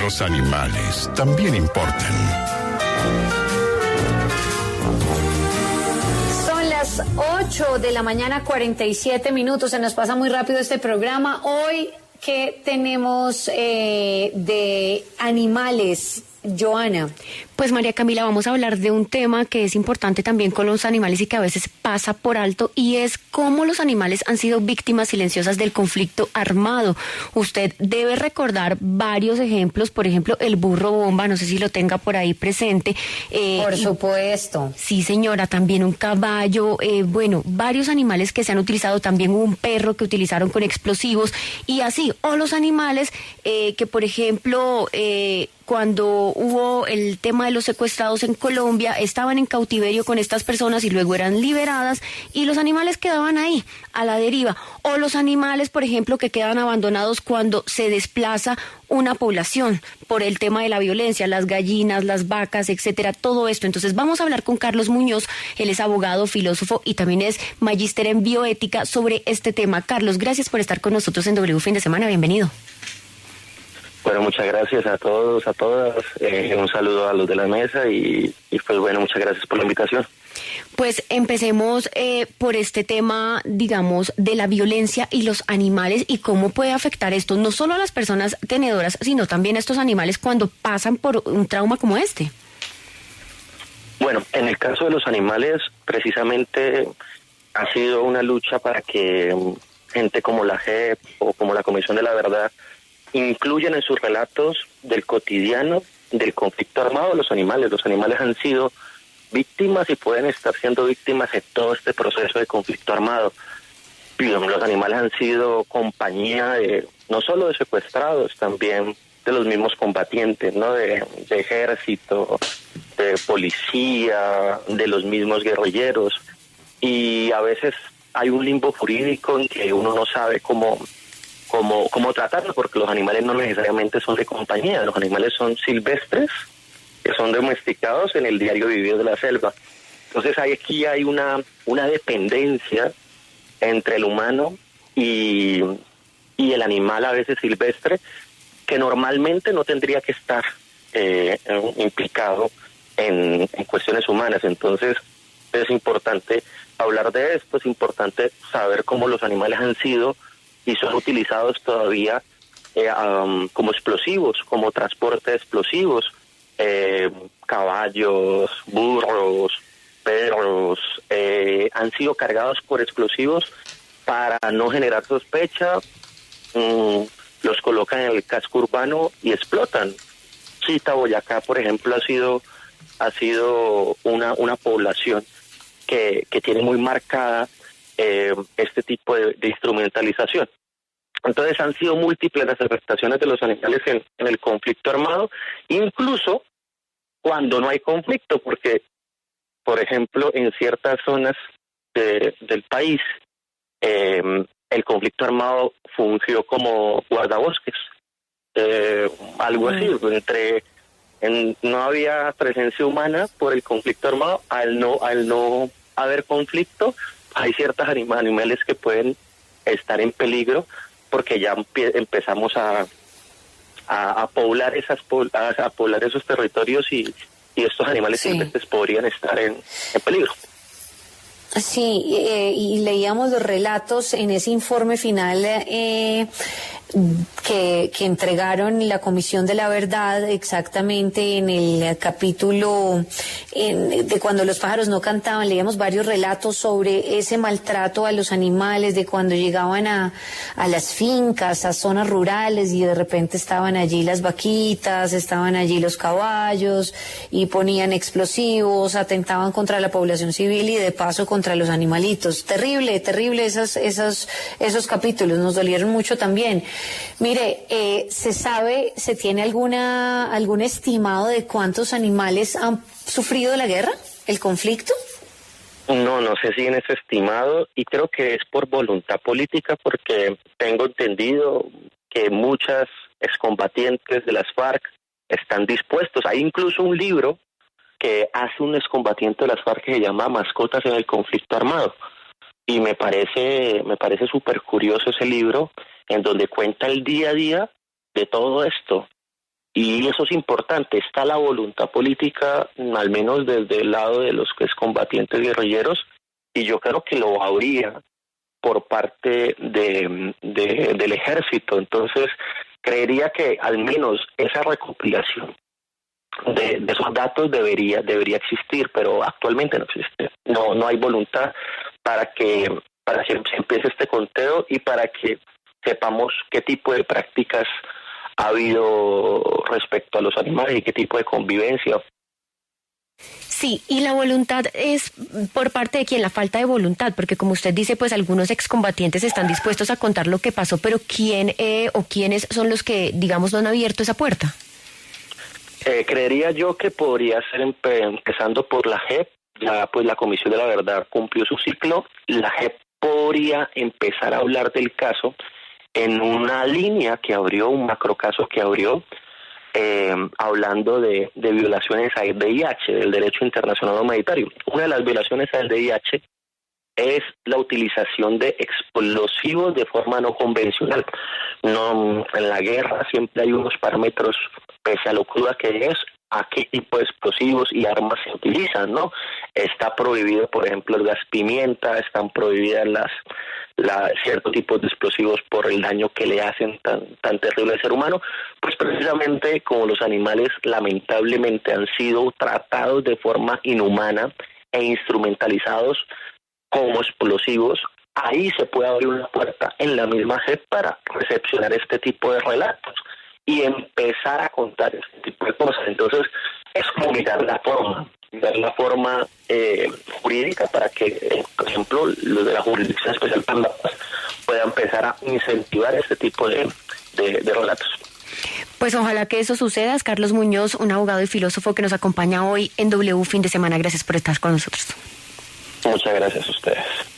Los animales también importan. Son las 8 de la mañana, 47 minutos. Se nos pasa muy rápido este programa. Hoy, ¿qué tenemos de animales, Joana? Pues María Camila, vamos a hablar de un tema que es importante también con los animales y que a veces pasa por alto, y es cómo los animales han sido víctimas silenciosas del conflicto armado. Usted debe recordar varios ejemplos, por ejemplo, el burro bomba, no sé si lo tenga por ahí presente. Por supuesto. Sí, señora, también un caballo, varios animales que se han utilizado, también un perro que utilizaron con explosivos, y así, o los animales que, por ejemplo, cuando hubo el tema de los secuestrados en Colombia, estaban en cautiverio con estas personas y luego eran liberadas, y los animales quedaban ahí, a la deriva. O los animales, por ejemplo, que quedan abandonados cuando se desplaza una población por el tema de la violencia, las gallinas, las vacas, etcétera, todo esto. Entonces vamos a hablar con Carlos Muñoz, él es abogado, filósofo y también es magíster en bioética sobre este tema. Carlos, gracias por estar con nosotros en W Fin de Semana, bienvenido. Bueno, muchas gracias a todos, a todas. Un saludo a los de la mesa y pues bueno, muchas gracias por la invitación. Pues empecemos por este tema, digamos, de la violencia y los animales y cómo puede afectar esto no solo a las personas tenedoras, sino también a estos animales cuando pasan por un trauma como este. Bueno, en el caso de los animales, precisamente ha sido una lucha para que gente como la JEP o como la Comisión de la Verdad incluyen en sus relatos del cotidiano del conflicto armado los animales. Los animales han sido víctimas y pueden estar siendo víctimas de todo este proceso de conflicto armado. Los animales han sido compañía de no solo de secuestrados, también de los mismos combatientes, ¿no? De ejército, de policía, de los mismos guerrilleros. Y a veces hay un limbo jurídico en que uno no sabe cómo tratarlo, porque los animales no necesariamente son de compañía, los animales son silvestres, que son domesticados en el diario vivir de la selva. Entonces aquí hay una dependencia entre el humano y el animal, a veces silvestre, que normalmente no tendría que estar implicado en cuestiones humanas. Entonces es importante hablar de esto, es importante saber cómo los animales han sido y son utilizados todavía como explosivos, como transporte de explosivos, caballos, burros, perros, han sido cargados por explosivos para no generar sospecha, los colocan en el casco urbano y explotan. Chita, Boyacá, por ejemplo, ha sido una población que tiene muy marcada este tipo de instrumentalización. Entonces han sido múltiples las afectaciones de los animales en el conflicto armado, incluso cuando no hay conflicto, porque, por ejemplo, en ciertas zonas del país, el conflicto armado fungió como guardabosques, algo así, no había presencia humana por el conflicto armado. Al no haber conflicto, hay ciertos animales que pueden estar en peligro porque ya empezamos a poblar a poblar esos territorios y estos animales silvestres podrían estar en peligro. Sí, y leíamos los relatos en ese informe final que entregaron la Comisión de la Verdad, exactamente en el capítulo de cuando los pájaros no cantaban. Leíamos varios relatos sobre ese maltrato a los animales, de cuando llegaban a las fincas, a zonas rurales, y de repente estaban allí las vaquitas, estaban allí los caballos, y ponían explosivos, atentaban contra la población civil y de paso contra los animalitos. Terrible, terrible esos capítulos, nos dolieron mucho también. Mire, ¿se tiene algún estimado de cuántos animales han sufrido la guerra, el conflicto? No sé si en ese estimado, y creo que es por voluntad política, porque tengo entendido que muchas excombatientes de las FARC están dispuestos. Hay incluso un libro que hace un excombatiente de las FARC que se llama Mascotas en el conflicto armado, y me parece súper curioso ese libro, en donde cuenta el día a día de todo esto, Y eso es importante, está la voluntad política, al menos desde el lado de los que es combatientes guerrilleros, y yo creo que lo habría por parte del ejército. Entonces, creería que al menos esa recopilación de esos datos debería existir, pero actualmente no existe. No hay voluntad para que se empiece este conteo y para que sepamos qué tipo de prácticas ha habido respecto a los animales y qué tipo de convivencia. Sí, y la voluntad es por parte de quién, la falta de voluntad, porque como usted dice, pues algunos excombatientes están dispuestos a contar lo que pasó, pero ¿quién o quiénes son los que, digamos, no han abierto esa puerta? Creería yo que podría ser empezando por la JEP. Ya pues la Comisión de la Verdad cumplió su ciclo. La JEP podría empezar a hablar del caso en una línea que abrió, un macrocaso que abrió, hablando de violaciones al VIH, del derecho internacional humanitario. Una de las violaciones al VIH es la utilización de explosivos de forma no convencional. No, en la guerra siempre hay unos parámetros, pese a lo cruda que es, a qué tipo de explosivos y armas se utilizan, ¿no? Está prohibido, por ejemplo, el gas pimienta, están prohibidas ciertos tipos de explosivos por el daño que le hacen tan terrible al ser humano, pues precisamente como los animales lamentablemente han sido tratados de forma inhumana e instrumentalizados como explosivos, ahí se puede abrir una puerta en la misma JEP para recepcionar este tipo de relatos y empezar a contar este tipo de cosas. Entonces, es como mirar la forma jurídica para que, por ejemplo, los de la Jurisdicción Especial para la Paz puedan empezar a incentivar este tipo de relatos. Pues ojalá que eso suceda. Es Carlos Muñoz, un abogado y filósofo que nos acompaña hoy en W Fin de Semana. Gracias por estar con nosotros. Muchas gracias a ustedes.